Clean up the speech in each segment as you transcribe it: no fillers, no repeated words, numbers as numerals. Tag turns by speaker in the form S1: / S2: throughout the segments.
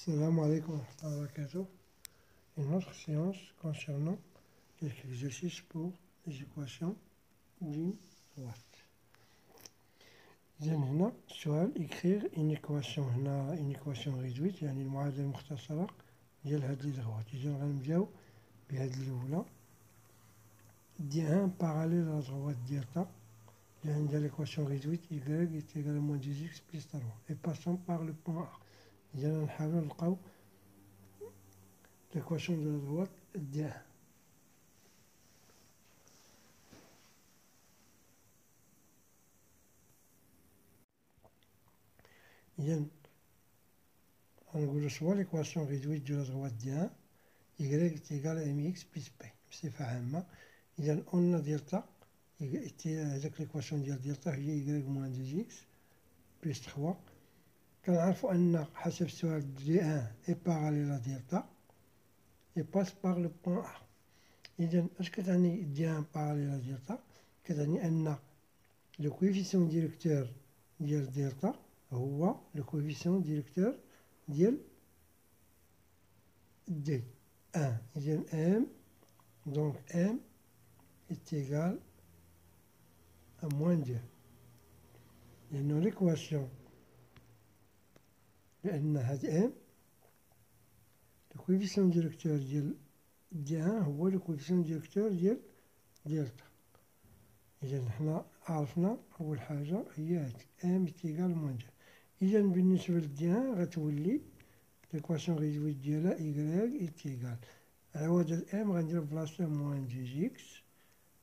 S1: Salam alaikum wa rahmatullahi wa barakatuh. Une autre séance concernant quelques exercices pour les équations d'une droite. إذا هنا السؤال écrire une équation هنا une équation réduite يعني المعادلة المختصرة ديال هاد لي droite. إذا غنبداو بهاد الأولى دي ان parallèle à la droite ديالتا اللي عندها l'équation réduite y est égal à moins 2x plus 3 et passons par le point A. إذا غنحاولو نلقاو l'équation de la droite دي ان. إذا غنقولو soit l'équation réduite de la droite دي ان y est égal à mx plus b بصفة عامة. إذا قلنا ديالتا هذاك l'équation ديال ديالتا هي y moins 2x plus 3. كنعرفو أن حسب السؤال دي ان est parallèle à ديالتا et passe par le point A. إذا اش كتعني دي ان parallèle à ديالتا؟ كتعني أن لو كويفيسيون ديريكتور ديال ديالتا هو لو كويفيسيون ديريكتور ديال دي ان. إذا ام دونك ام est égal à moins 2 لأنه l'équation لأن هاد ام لو كويفيسيون ديريكتور ديال دي ان هو لو كويفيسيون ديريكتور ديال ديالتا. إذا حنا عرفنا أول حاجة هي هادي ام est égal à moins 2. إذا بالنسبة لدي ان غتولي l'équation réduite ديالها y est égal عوض الام غندير بلاصتها moins 2x.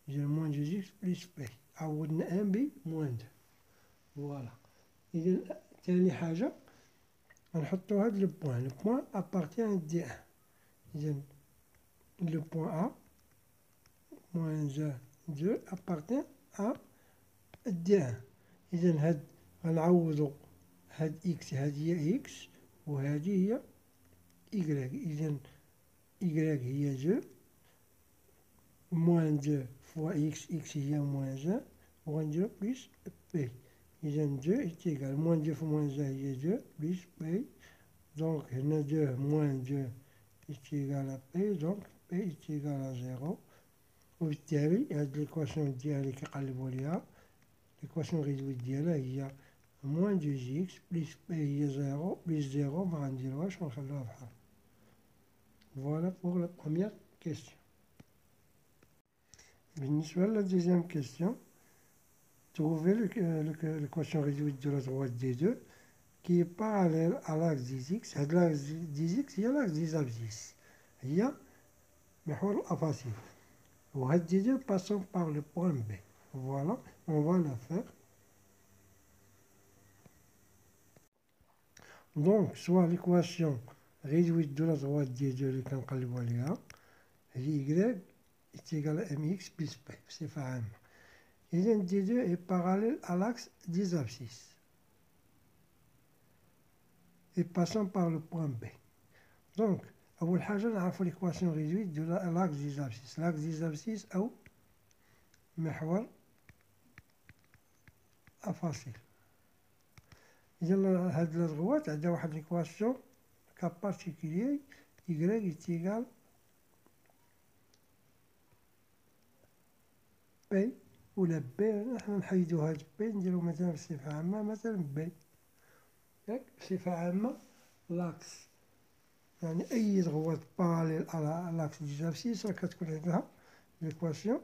S1: إذا moins 2x plus b عوضنا ام ب moins 2. فوالا. إذا تاني حاجة غنحطو هاد لو بوان appartient à دي ان. إذا le point A moins 1 2 appartient à D1. إذا هاد غنعوضو هاد إكس هادي هي إكس وهادي هي إكغيك. إذا إكغيك هي 2 موان 2 فوا إكس إكس هي موان 1 وغنديرو بليس بي. إذا 2 إتيكال موان 2 فوا موان 1 هي 2 بليس بي. دونك هنا 2 موان 2 إتيكال بي دونك بي إتيكال 0. وبالتالي هاد ليكواسيون ديالي كيقلبو ليها ليكواسيون ريدويت ديالها هي موان 2 إكس بليس بي هي 0 بليس 0 مغنديروهاش ونخلوها بحال. فوالا بوغ لا بروميير كيستيون. بالنسبة لا دوزيام كيستيون trouver l'équation réduite de la droite D2 qui est parallèle à l'axe des x. هاد l'axe des x هي l'axe des abscisses هي محور الأفاصيل. وهاد D2 passons par le point B. Voilà, on va la faire. Donc, soit l'équation réduite de la droite D2 اللي كنقلبو عليها هي y est égal à mx plus b بصفة عامة. إذا D2 est parallèle à l'axe des abscisses. Et passons par le point B. Donc, أول حاجة نعرفو l'équation réduite de l'axe des abscisses. l'axe des abscisses أو محور أفاصيل. إذا هاد لا droite عندها واحد l'équation كا بارتيكولير y est égal b ولا b. حنا نحيدو هاد b نديرو مثلا بصفة عامة مثلا b ياك بصفة عامة لاكس يعني أي droite parallèle à l'axe des abscisses راه كتكون عندها l'équation.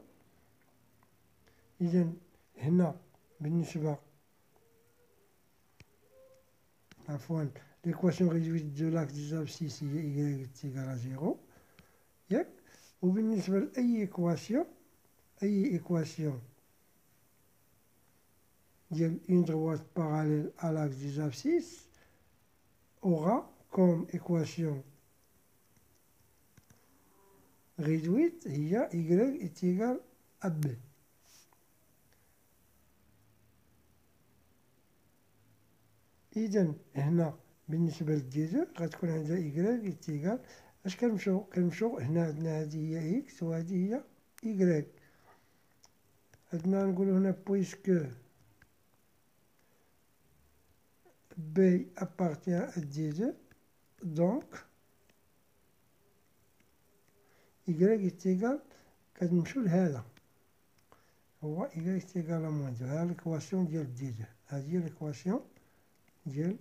S1: إذا هنا بالنسبة عفوا l'équation réduite de l'axe des abscisses هي y est égal à 0 ياك. وبالنسبة لأي équation ديال une droite parallèle à l'axe des abscisses aura comme équation réduite هي y est égal à b. إذا هنا بالنسبة لديزو غتكون عندها y est égal اش كنمشيو هنا عندنا هادي هي إكس وهادي هي y. عندنا نقولو هنا بويسكو B appartient à D2 دونك إيكغيك إتيكال كنمشيو لهذا، هو إيكغيك إتيكال موان دو، ها ليكواسيون ديال دي دو، هادي هي ليكواسيون ديال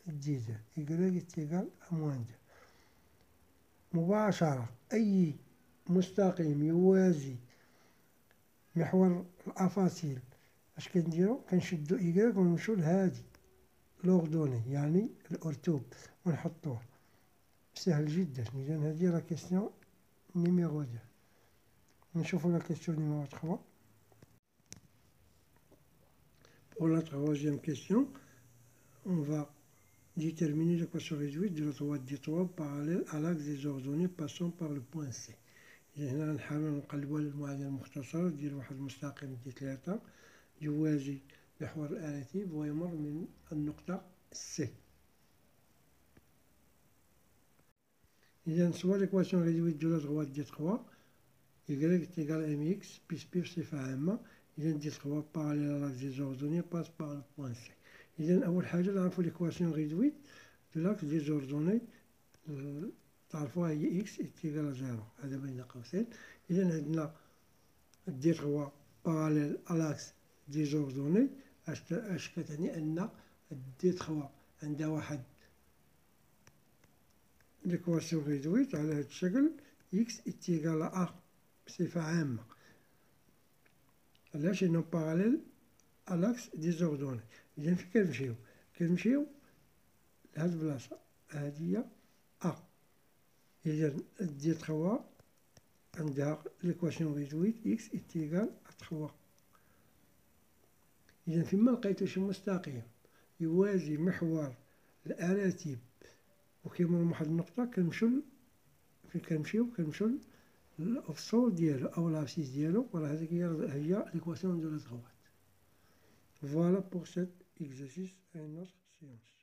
S1: دي دو، إيكغيك إتيكال موان دو. مباشرة أي مستقيم يوازي محور الأفاصيل اش كنديرو؟ كنشدو إيكغيك ونمشيو لهادي لوردوني، يعني الأرتوب، ونحطوه. سهل جدا. إذا هادي لا كيسيون numéro 2. نشوفو لا كيسيون numéro 3. Pour la troisième question, on va déterminer l'équation réduite de la droite d'étoile parallèle à l'axe des ordonnées passant par le point C. إذا هنا نحاولو نقلبو على المعادلة المختصرة ديال واحد المستقيم ديال 3 يوازي محور الآلتيب ويمر من النقطة C. إذا soit l'équation réduite de la droite ديال 3 y est égal à mx plus p بصفة عامة. إذا ديال 3 parallèle à l'axe des ordonnées passe par le point C. إذا أول حاجة نعرفو l'équation réduite de l'axe des ordonnées تعرفوها هي x est égal à 0، هذا بين قوسين. إذا عندنا دي 3 parallèle à l'axe des ordonnées، اش كتعني؟ أن دي 3 عندها واحد l'équation réduite على هذا الشكل x est égal à a بصفة عامة. علاش؟ لأنهم parallèle à l'axe des ordonnées. إذا فين كنمشيو لهاد البلاصة، هادي هي a. إذا دي 3 عندها l'équation réduite x est égal à 3. إذا فيما لقيتو شي مستقيم يوازي محور الآلتيب وكيمر من واحد النقطة، كنمشيو للأفصول ديالو أو لابسيس ديالو، وراه هذيك هي l'équation de la droite. Voilà pour cet exercice et notre séance.